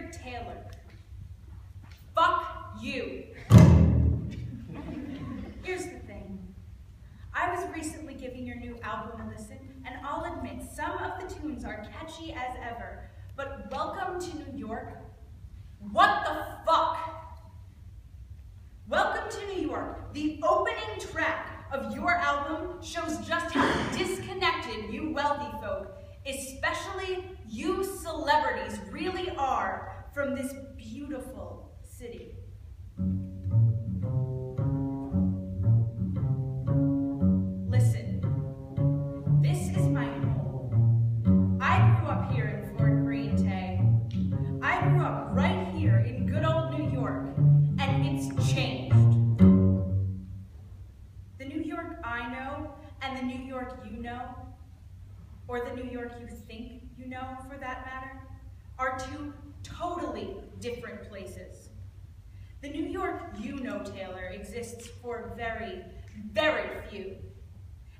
Dear Taylor, fuck you. Here's the thing. I was recently giving your new album a listen, and I'll admit some of the tunes are catchy as ever, but Welcome to New York? What the fuck? Welcome to New York, the opening track of your album, shows just how disconnected you wealthy folk, especially you celebrities, really are from this beautiful city. Listen, this is my home. I grew up here in Fort Greene, Tay. I grew up right here in good old New York, and it's changed. The New York I know and the New York you know, or the New York you think you know for that matter, are two totally different places. The New York you know, Taylor, exists for very, very few.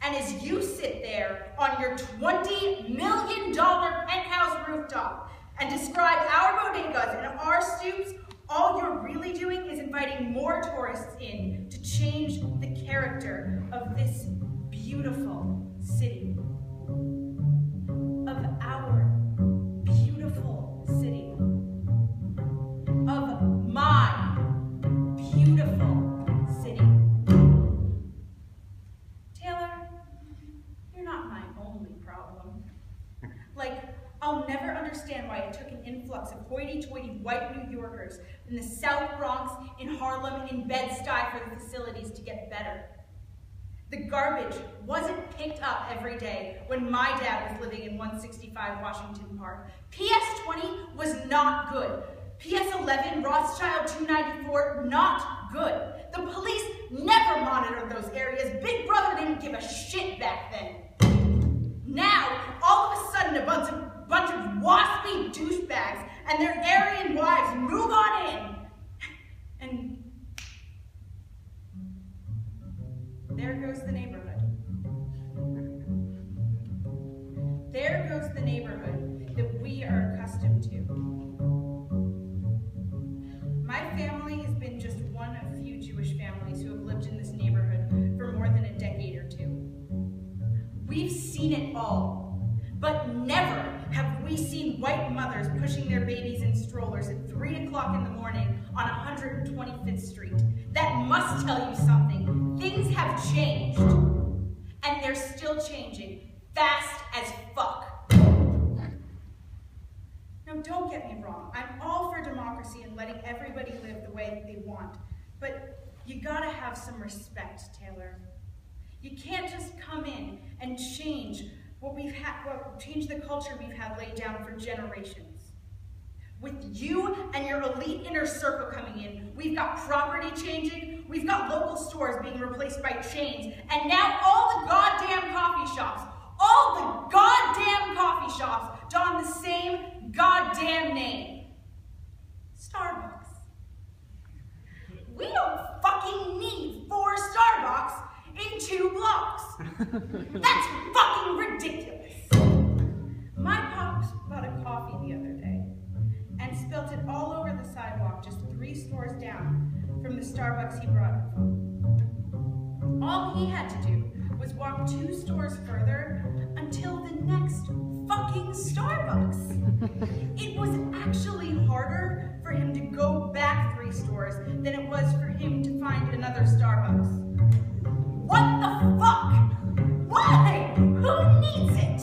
And as you sit there on your $20 million penthouse rooftop and describe our bodegas and our stoops, all you're really doing is inviting more tourists in to change the character of this beautiful city. Of our beautiful city. Of my beautiful city. Taylor, you're not my only problem. Like, I'll never understand why it took an influx of hoity-toity white New Yorkers in the South Bronx, in Harlem, in Bed-Stuy for the facilities to get better. The garbage wasn't picked up every day when my dad was living in 165 Washington Park. PS 20 was not good. PS 11, Rothschild 294, not good. The police never monitored those areas. Big Brother didn't give a shit back then. Now, all of a sudden, a bunch of waspy douchebags and their Aryan wives move on in. And there goes the neighborhood. There goes the neighborhood that we are accustomed to. My family has been just one of few Jewish families who have lived in this neighborhood for more than a decade or two. We've seen it all, but never have we seen white mothers pushing their babies in strollers at 3 o'clock in the morning on 125th Street. That must tell you something. Things have changed, and they're still changing, fast as fuck. Now, don't get me wrong. I'm all for democracy and letting everybody live the way that they want, but you gotta have some respect, Taylor. You can't just come in and change change the culture we've had laid down for generations. With you and your elite inner circle coming in, we've got property changing, we've got local stores being replaced by chains, and now all the goddamn coffee shops don the same goddamn name. Starbucks. We don't fucking need 4 Starbucks in 2 blocks. That's fucking ridiculous. My pops bought a coffee the other day and spilt it all over the sidewalk just 3 stores down from the Starbucks he brought it from. All he had to do was walk 2 stores further until the next fucking Starbucks. It was actually harder for him to go back 3 stores than it was for him to find another Starbucks. What the fuck? Why? Who needs it?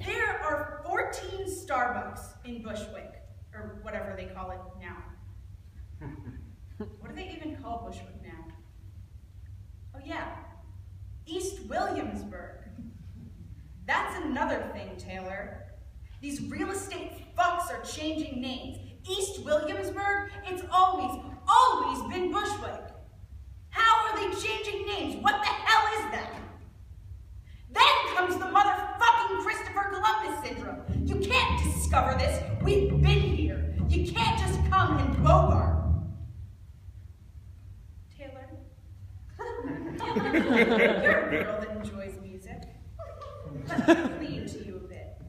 There are 14 Starbucks in Bushwick, or whatever they call it now. What do they even call Bushwick now? Oh yeah, East Williamsburg. That's another thing, Taylor. These real estate fucks are changing names. East Williamsburg, it's always been Bushwick. How are they changing names? What the hell is that? Then comes the motherfucking Christopher Columbus syndrome. You can't discover this. We've been here. You can't just come and bogart. Taylor? You're a girl that enjoys music. Let me plead to you a bit.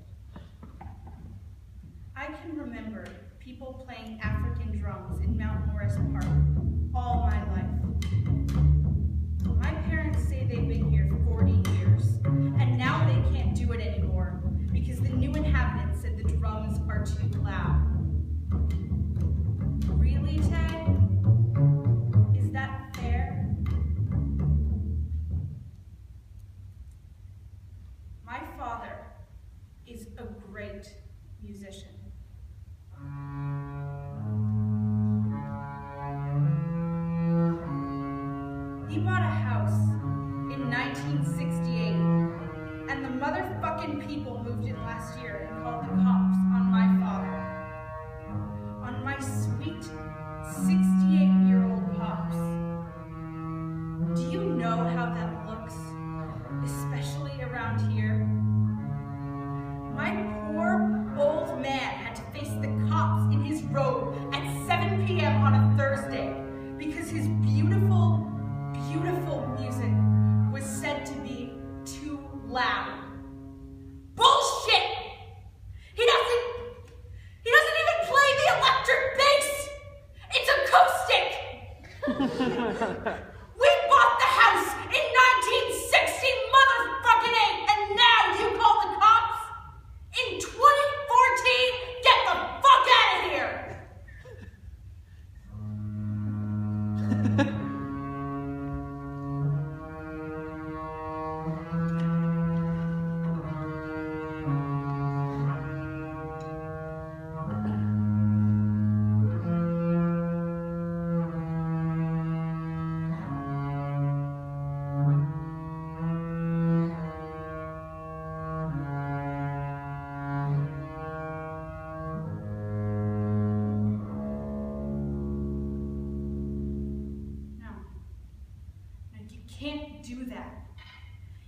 do that.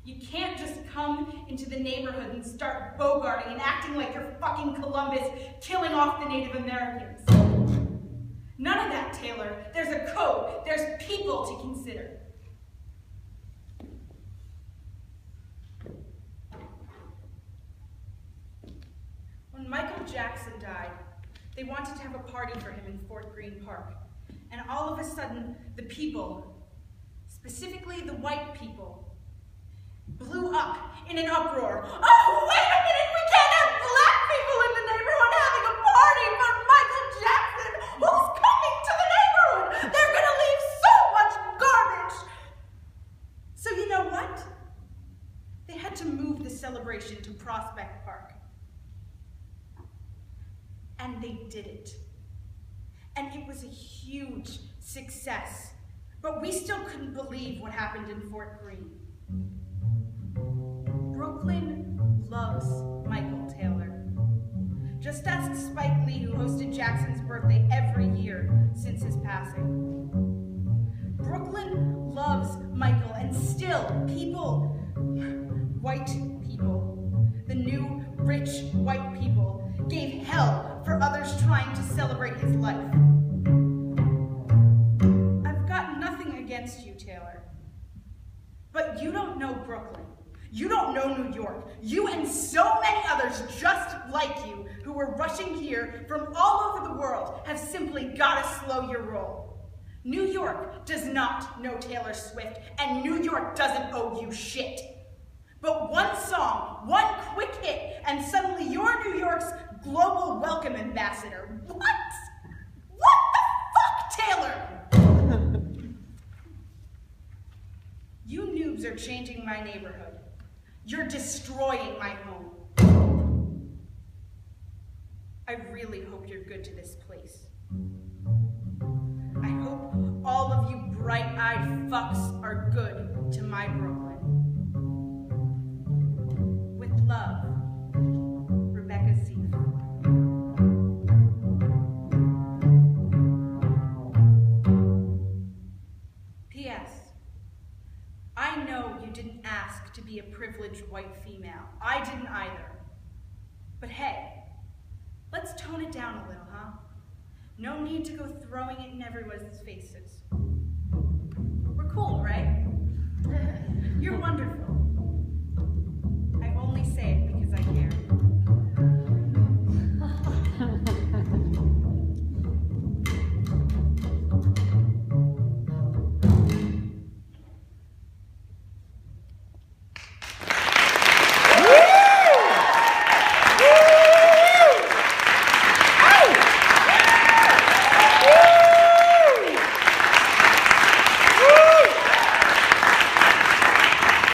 You can't just come into the neighborhood and start bogarting and acting like you're fucking Columbus, killing off the Native Americans. None of that, Taylor. There's a code. There's people to consider. When Michael Jackson died, they wanted to have a party for him in Fort Greene Park. And all of a sudden, the people, specifically the white people, blew up in an uproar. Oh, wait a minute! We can't have black people in the neighborhood having a party for Michael Jackson! Who's coming to the neighborhood? They're gonna leave so much garbage! So you know what? They had to move the celebration to Prospect Park. And they did it. And it was a huge success. But we still couldn't believe what happened in Fort Greene. Brooklyn loves Michael Taylor. Just ask Spike Lee, who hosted Jackson's birthday every year since his passing. Brooklyn loves Michael, and still people, white people, the new rich white people, gave hell for others trying to celebrate his life. I've got nothing against you, Taylor, but you don't know Brooklyn. You don't know New York. You and so many others just like you who were rushing here from all over the world have simply got to slow your roll. New York does not know Taylor Swift, and New York doesn't owe you shit. But one song, one quick hit, and suddenly you're New York's global welcome ambassador. What? What the fuck, Taylor? You noobs are changing my neighborhood. You're destroying my home. I really hope you're good to this place. I hope all of you bright-eyed fucks are good to my Brooklyn. With love, Rebecca Zief. P.S. I know you didn't ask to be a privileged white female. I didn't either. But hey, let's tone it down a little, huh? No need to go throwing it in everyone's faces. We're cool, right? You're wonderful.